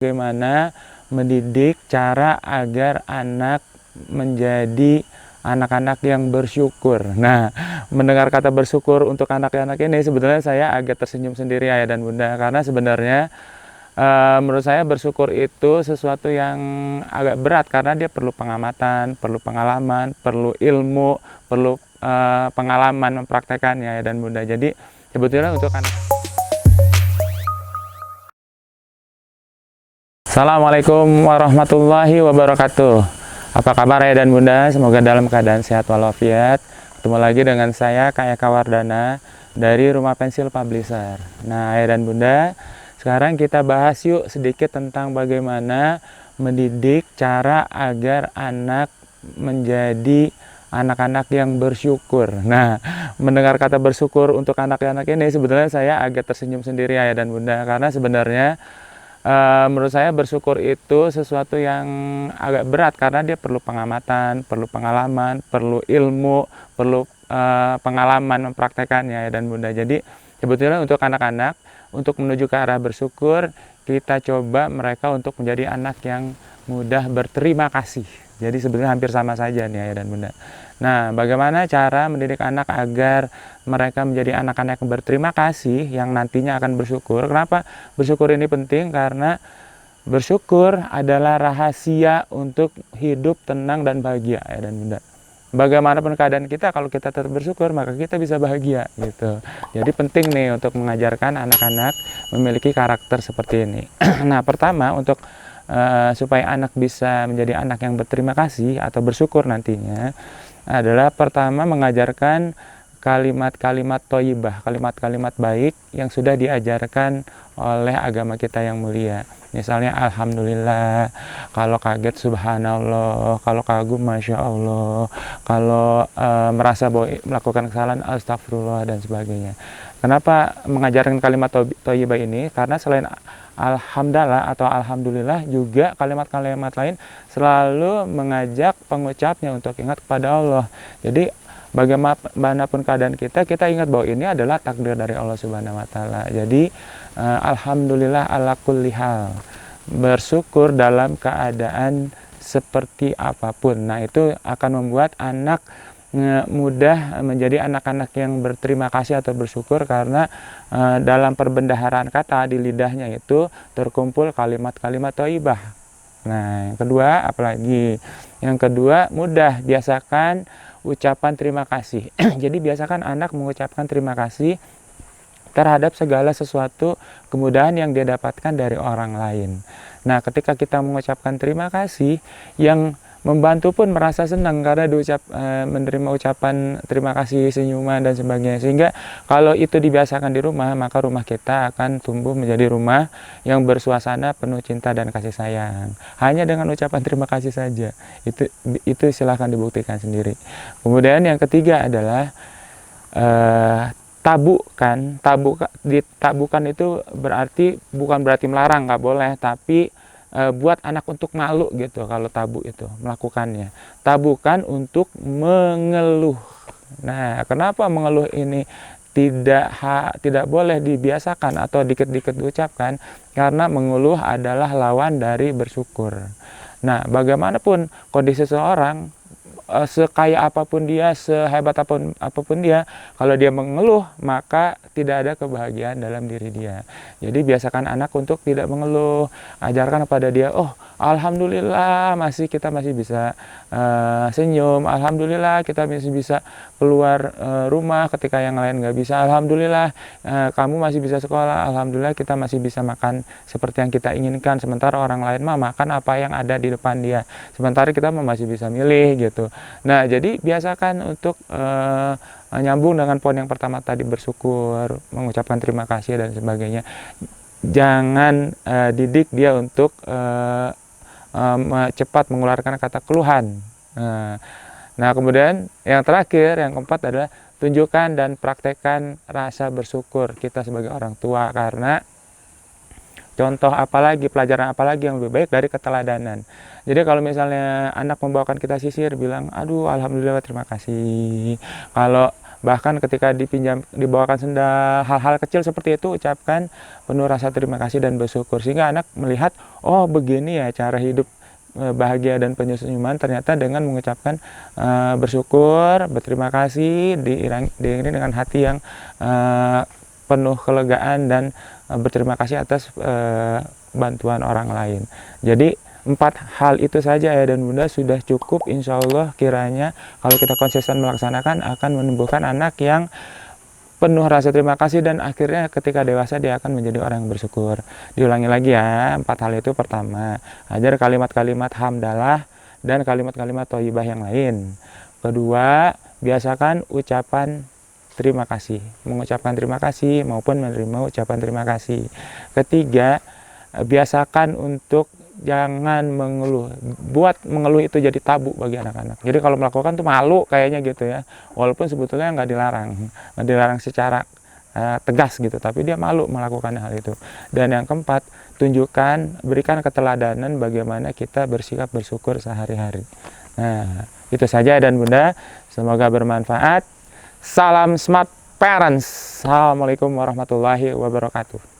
Bagaimana mendidik cara agar anak menjadi anak-anak yang bersyukur. Nah, mendengar kata bersyukur untuk anak-anak ini sebenarnya saya agak tersenyum sendiri ayah dan bunda, karena sebenarnya menurut saya bersyukur itu sesuatu yang agak berat karena dia perlu pengamatan, perlu pengalaman, perlu ilmu, perlu pengalaman mempraktekannya ayah dan bunda. Jadi sebetulnya untuk anak. Assalamualaikum warahmatullahi wabarakatuh. Apa kabar ayah dan bunda? Semoga dalam keadaan sehat walafiat. Ketemu lagi dengan saya Kak Eka Wardana dari Rumah Pensil Publisher. Nah ayah dan bunda, sekarang kita bahas yuk sedikit tentang bagaimana mendidik cara agar anak menjadi anak-anak yang bersyukur. Nah, mendengar kata bersyukur untuk anak-anak ini sebenarnya saya agak tersenyum sendiri ayah dan bunda, karena sebenarnya menurut saya bersyukur itu sesuatu yang agak berat karena dia perlu pengamatan, perlu pengalaman, perlu ilmu, perlu pengalaman mempraktekannya ya dan bunda. Jadi sebetulnya untuk anak-anak, untuk menuju ke arah bersyukur, kita coba mereka untuk menjadi anak yang mudah berterima kasih. Jadi sebenarnya hampir sama saja nih ayah dan bunda. Nah, bagaimana cara mendidik anak agar mereka menjadi anak-anak yang berterima kasih, yang nantinya akan bersyukur? Kenapa bersyukur ini penting? Karena bersyukur adalah rahasia untuk hidup tenang dan bahagia ya dan bunda. Bagaimanapun keadaan kita, kalau kita tetap bersyukur maka kita bisa bahagia gitu. Jadi penting nih untuk mengajarkan anak-anak memiliki karakter seperti ini. Nah, pertama untuk supaya anak bisa menjadi anak yang berterima kasih atau bersyukur nantinya adalah pertama mengajarkan kalimat-kalimat thayyibah, kalimat-kalimat baik yang sudah diajarkan oleh agama kita yang mulia. Misalnya alhamdulillah, kalau kaget subhanallah, kalau kagum masya Allah, kalau merasa bahwa melakukan kesalahan astagfirullah dan sebagainya. Kenapa mengajarkan kalimat thayyibah ini? Karena selain alhamdulillah atau alhamdulillah, juga kalimat-kalimat lain selalu mengajak pengucapnya untuk ingat kepada Allah. Jadi bagaimanapun keadaan kita, kita ingat bahwa ini adalah takdir dari Allah Subhanahu wa taala. Jadi alhamdulillah ala kulli hal. Bersyukur dalam keadaan seperti apapun. Nah, itu akan membuat anak mudah menjadi anak-anak yang berterima kasih atau bersyukur karena dalam perbendaharaan kata di lidahnya itu terkumpul kalimat-kalimat thayyibah. Nah, yang kedua apalagi? Yang kedua, mudah biasakan ucapan terima kasih. Jadi biasakan anak mengucapkan terima kasih terhadap segala sesuatu kemudahan yang dia dapatkan dari orang lain. Nah, ketika kita mengucapkan terima kasih, yang membantu pun merasa senang karena menerima ucapan terima kasih, senyuman dan sebagainya. Sehingga kalau itu dibiasakan di rumah, maka rumah kita akan tumbuh menjadi rumah yang bersuasana penuh cinta dan kasih sayang. Hanya dengan ucapan terima kasih saja. Itu silahkan dibuktikan sendiri. Kemudian yang ketiga adalah tabukan. Tabukan itu bukan berarti melarang, nggak boleh, tapi buat anak untuk malu gitu kalau tabu itu melakukannya. Tabukan untuk mengeluh. Nah, kenapa mengeluh ini tidak boleh dibiasakan atau dikit-dikit diucapkan? Karena mengeluh adalah lawan dari bersyukur. Nah, bagaimanapun kondisi seseorang, sekaya apapun dia, sehebat apapun dia, kalau dia mengeluh maka tidak ada kebahagiaan dalam diri dia. Jadi biasakan anak untuk tidak mengeluh, ajarkan kepada dia, oh alhamdulillah kita masih bisa senyum, alhamdulillah kita masih bisa keluar rumah ketika yang lain nggak bisa, alhamdulillah kamu masih bisa sekolah, alhamdulillah kita masih bisa makan seperti yang kita inginkan, sementara orang lain mah makan apa yang ada di depan dia, sementara kita masih bisa milih gitu. Nah, jadi biasakan untuk nyambung dengan poin yang pertama tadi, bersyukur, mengucapkan terima kasih dan sebagainya. Jangan didik dia untuk cepat mengeluarkan kata keluhan. Nah, kemudian yang terakhir, yang keempat adalah tunjukkan dan praktekkan rasa bersyukur kita sebagai orang tua, karena contoh apalagi, pelajaran apalagi yang lebih baik dari keteladanan. Jadi kalau misalnya anak membawakan kita sisir, bilang, aduh alhamdulillah terima kasih. Kalau Bahkan ketika dibawakan sendal, hal-hal kecil seperti itu ucapkan penuh rasa terima kasih dan bersyukur, sehingga anak melihat, oh begini ya cara hidup bahagia dan penuh senyuman, ternyata dengan mengucapkan bersyukur, berterima kasih, diiringi dengan hati yang penuh kelegaan dan berterima kasih atas bantuan orang lain. Jadi 4 hal itu saja ya dan bunda sudah cukup, insya Allah kiranya kalau kita konsisten melaksanakan akan menumbuhkan anak yang penuh rasa terima kasih, dan akhirnya ketika dewasa dia akan menjadi orang yang bersyukur. Diulangi lagi ya, 4 hal itu. Pertama, ajar kalimat-kalimat hamdalah dan kalimat-kalimat thayyibah yang lain. Kedua, biasakan ucapan terima kasih, mengucapkan terima kasih maupun menerima ucapan terima kasih. Ketiga, biasakan untuk jangan mengeluh, buat mengeluh itu jadi tabu bagi anak-anak. Jadi kalau melakukan tuh malu kayaknya gitu ya, walaupun sebetulnya nggak dilarang secara tegas gitu, tapi dia malu melakukan hal itu. Dan yang keempat, berikan keteladanan bagaimana kita bersikap bersyukur sehari-hari. Nah, itu saja dan bunda, semoga bermanfaat. Salam smart parents. Assalamualaikum warahmatullahi wabarakatuh.